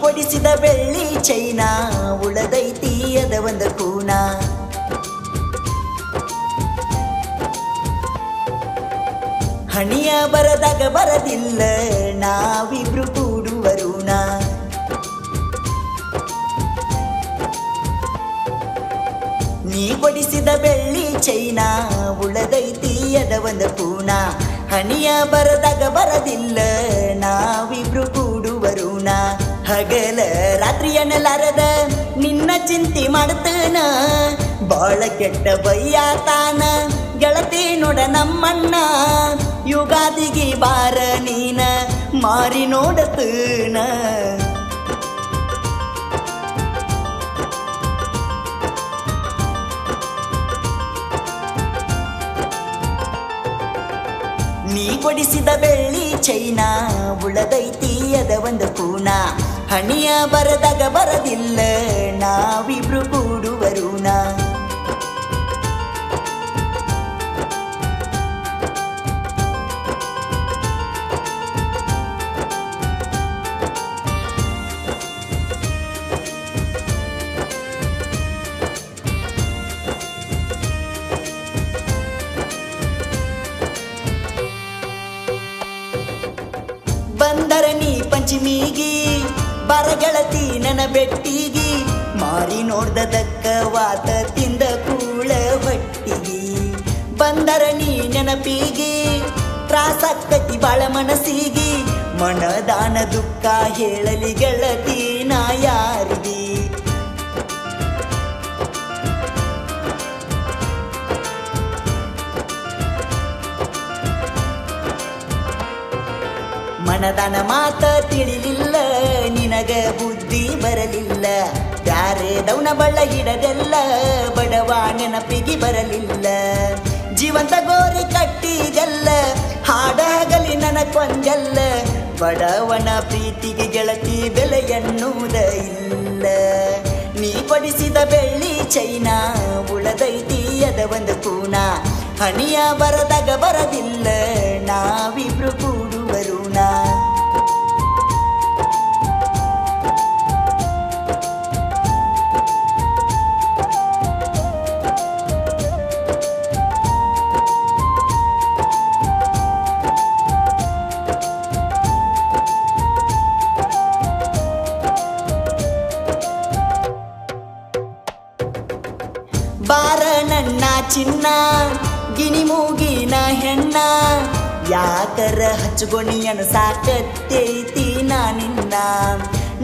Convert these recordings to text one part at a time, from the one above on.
ಕೊಡಿಸಿದ ಬೆಳ್ಳಿ ಚೈನಾ ಉಳದೈತಿ ಅದ ಒಂದು ಕೂನ. ಹಣಿಯ ಬರದಾಗ ಬರದಿಲ್ಲ ನಾವಿಬ್ರು ಕೂಡುವರುಣ. ನೀ ಕೊಡಿಸಿದ ಬೆಳ್ಳಿ ಚೈನಾ ಉಳದೈತಿ ಅದ ಒಂದು ಕೂನ. ಹಣಿಯ ಬರದಾಗ ಬರದಿಲ್ಲ ನಾವಿಬ್ರು ಕೂಡುವರುಣ. ಹಗಲ ರಾತ್ರಿ ಎನ್ನಲಾರದ ನಿನ್ನ ಚಿಂತೆ ಮಾಡ್ತನ, ಬಾಳ ಕೆಟ್ಟ ಬಯ್ಯಾತಾನ ಗೆಳತಿ ನೋಡ ನಮ್ಮಣ್ಣ. ಯುಗಾದಿಗೆ ಬಾರ ನೀನ ಮಾರಿ ನೋಡತನ. ನೀ ಕೊಡಿಸಿದ ಬೆಳ್ಳಿ ಚೈನಾ ಉಳದೈತಿ ಅದ ಒಂದು ಕೂನ. ಹಣಿಯ ಬರದಾಗ ಬರದಿಲ್ಲ ನಾವಿಬ್ರು ಕೂಡುವರುಣ. ಬಂದರ ನೀ ಪಂಚಮಿಗಿ ಬರಗೆಳತಿ ನನ್ನ ಬೆಟ್ಟಿಗಿ. ಮಾರಿ ನೋಡ್ದಕ್ಕ ವಾತ ತಿಂದ ಕೂಳ ಹೊಟ್ಟಿಗಿ. ಬಂದರ ನೀ ನೆನಪಿಗಿ ತ್ರಾಸಕ್ಕತಿ ಬಾಳ ಮನಸ್ಸಿಗಿ. ಮನದಾನ ದುಃಖ ಹೇಳಲಿ ಗೆಳತಿ ನಾ ಯಾರಿಗಿ. ಮನದನ ಮಾತ ತಿಳಿಲಿಲ್ಲ ನಿನಗ ಬುದ್ಧಿ ಬರಲಿಲ್ಲ. ಬ್ಯಾರೆದವನ ಬಳ್ಳ ಹಿಡದೆಲ್ಲ ಬಡವ ನೆನಪಿಗೆ ಬರಲಿಲ್ಲ. ಜೀವಂತ ಗೋರಿ ಕಟ್ಟಿಗೆಲ್ಲ ಹಾಡಾಗಲಿ ನನ್ನ ಕೊಂದೆಲ್ಲ. ಬಡವನ ಪ್ರೀತಿಗೆ ಗೆಳತಿ ಬೆಲೆ ಎನ್ನುವುದ ಇಲ್ಲ. ನೀ ಕೊಡಿಸಿದ ಬೆಳ್ಳಿ ಚೈನಾ ಉಳದೈತಿ ಅದ ಒಂದು ಕೂನ. ಹಣಿಯ ಬರದಾಗ ಬರದಿಲ್ಲ ನಾವಿಬ್ರು ಕೂಡುವರುಣ. ಬಾರ ನನ್ನ ಚಿನ್ನ ಗಿನಿ ಮೂಗಿನ ಹೆಣ್ಣ. ಯಾಕರ ಹಚ್ಚುಗೊಣಿಯನು ಸಾಕತ್ತೈತಿ ನಿನ್ನ.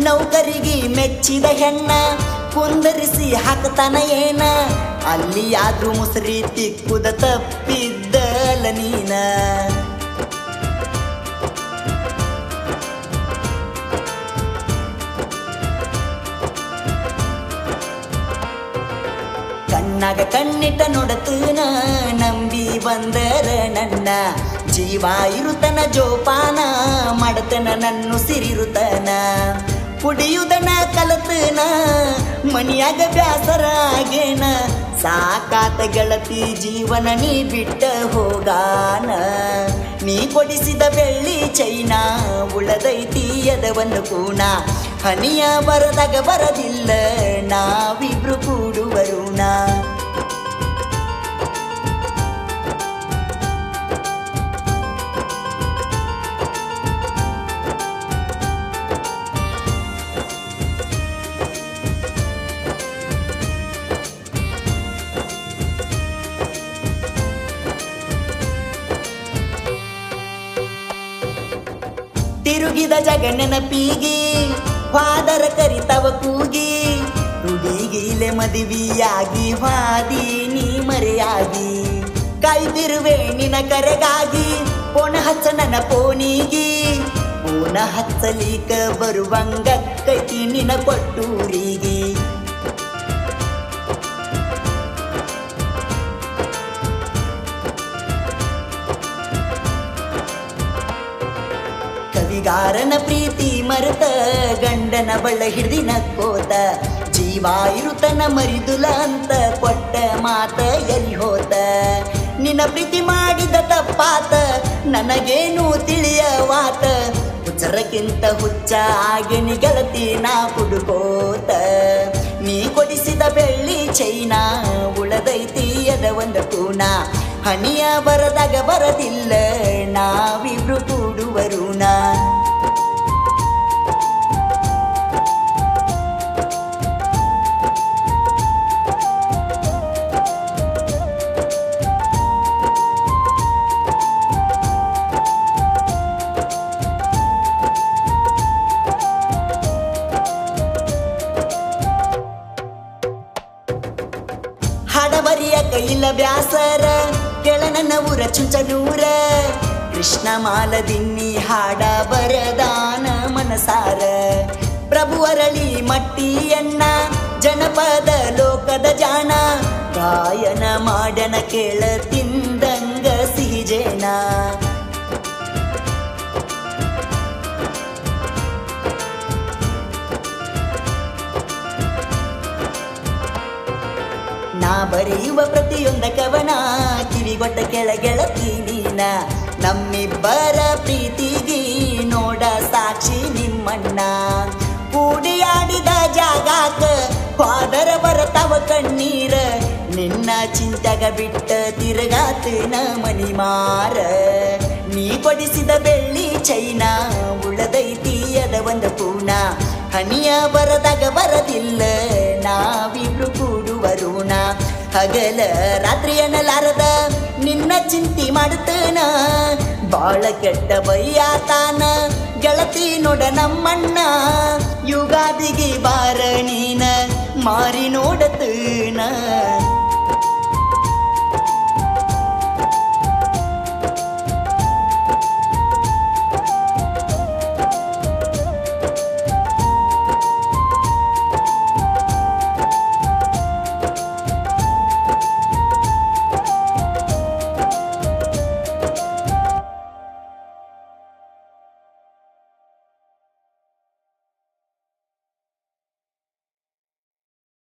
ನೌಕರಿಗೆ ಮೆಚ್ಚಿದ ಹೆಣ್ಣ ಕುಂದರಿಸಿ ಹಾಕತಾನ ಏನ. ಅಲ್ಲಿಯಾದ್ರೂ ಮುಸರಿ ತಿಕ್ಕುದ ತಪ್ಪಿದ್ದಲ ನೀನ. ಕಣ್ಣಾಗ ಕಣ್ಣಿಟ್ಟ ನೋಡತನ ನಂಬಿ ಬಂದರ ನನ್ನ. ಜೀವ ಇರುತನ ಜೋಪಾನ ಮಾಡತನ ನನ್ನ ಸಿರಿರುತನ. ಕುಡಿಯುದನ ಕಲತನ ಮನಿಯಾಗ ಬ್ಯಾಸರ ಆಗೇನ. ಸಾಕಾತ ಗೆಳತಿ ಜೀವನ ನೀ ಬಿಟ್ಟ ಹೋಗಾನ. ನೀ ಕೊಡಿಸಿದ ಬೆಳ್ಳಿ ಚೈನಾ ಉಳದೈತಿ ಅದ ಒಂದು ಕೂನ. ಹನಿಯ ಬರದಾಗ ಬರದಿಲ್ಲ ನಾವಿಬ್ರು ಕೂಡುವರುಣ. ತಿರುಗಿದ ಜಗ ನೆನಪಿಗಿ ಫಾದರ ಕರಿತವ ಕೂಗಿ. ಹುಡುಗಿಲೆ ಮದುವೆಯಾಗಿ ವಾದಿ ನೀ ಮರೆಯಾಗಿ. ಕಾಯ್ದಿರುವೆ ನಿನ ಕರೆಗಾಗಿ ಪೋಣ ಹಚ್ಚ ನನ್ನ ಪೋನಿಗಿ. ಪೋಣ ಹಚ್ಚಲಿಕ ಬರುವಂಗ ಕೈತಿ ನಿನ ಕೊಟ್ಟೂರಿಗೆ. ಕವಿಗಾರನ ಪ್ರೀತಿ ಮರೆತ ಗಂಡನ ಬಳ್ಳ ಹಿಡ್ದಿನ ಕೋತ. ಜೀವ ಇರುತನ ಮರಿದುಲ ಅಂತ ಕೊಟ್ಟ ಮಾತ ಎಲ್ಲಿ ಹೋತ. ನಿನ್ನ ಪ್ರೀತಿ ಮಾಡಿದ ತಪ್ಪಾತ ನನಗೇನು ತಿಳಿಯವಾತ. ಹುಚ್ಚರ ಹುಚ್ಚರಕ್ಕಿಂತ ಹುಚ್ಚ ಆಗೇನಿ ಗೆಳತಿ ನಾ ಕುಡುಕೋತ ನೀ ಕೊಡಿಸಿದ ಬೆಳ್ಳಿ ಚೈನಾ ಉಳದೈತಿ ಅದ ಒಂದು ಕೂನ ಹನಿಯ ಬರದಾಗ ಬರದಿಲ್ಲ ನಾವಿಬ್ರು ಕೂಡುವರುಣ ಹಡಬರಿಯ ಕೈಲ ಬ್ಯಾಸರ ಕೆಳ ನನ್ನ ಊರ ಚುಂಚನೂರ ಕೃಷ್ಣ ಮಾಲದಿನ್ನಿ ಹಾಡ ಬರದಾನ ಮನಸಾರ ಪ್ರಭು ಅರಳಿ ಮಟ್ಟಿಯನ್ನ ಜನಪದ ಲೋಕದ ಜಾಣ ಗಾಯನ ಮಾಡನ ಕೇಳ ತಿಂದಂಗ ಸಿಹಿಜೇನ ನಾ ಬರೆಯುವ ಪ್ರತಿಯೊಂದ ಕವನ ಕಿವಿಗೊಟ್ಟ ಕೆಳಗೆಳತಿ ನೀನ ನಮ್ಮಿಬ್ಬರ ಪ್ರೀತಿಗಿ ನೋಡ ಸಾಕ್ಷಿ ನಿಮ್ಮಣ್ಣ ಕೂಡಿಯಾಡಿದ ಜಾಗಾಕ ಫಾದರ ಬರತವ ಕಣ್ಣೀರ ನಿನ್ನ ಚಿಂತ್ಯಾಗ ಬಿಟ್ಟ ತಿರುಗಾತನ ಮನಿ ಮಾರ ನೀ ಕೊಡಿಸಿದ ಬೆಳ್ಳಿ ಚೈನಾ ಉಳದೈತಿ ಅದ ಒಂದು ಪೂನ ಹನಿಯ ಬರದಾಗ ಬರದಿಲ್ಲ ನಾವಿಬ್ರು ಕೂಡುವರುಣ ಹಗಲ ರಾತ್ರಿ ಅನ್ನಲಾರದ ನಿನ್ನ ಚಿಂತಿ ಮಾಡುತ್ತನ ಬಾಳ ಕೆಟ್ಟ ಬೈಯಾತಾನ ಗೆಳತಿ ನೋಡ ನಮ್ಮಣ್ಣ ಯುಗಾದಿಗೆ ಬಾರ ನೀನ ಮಾರಿ ನೋಡತನ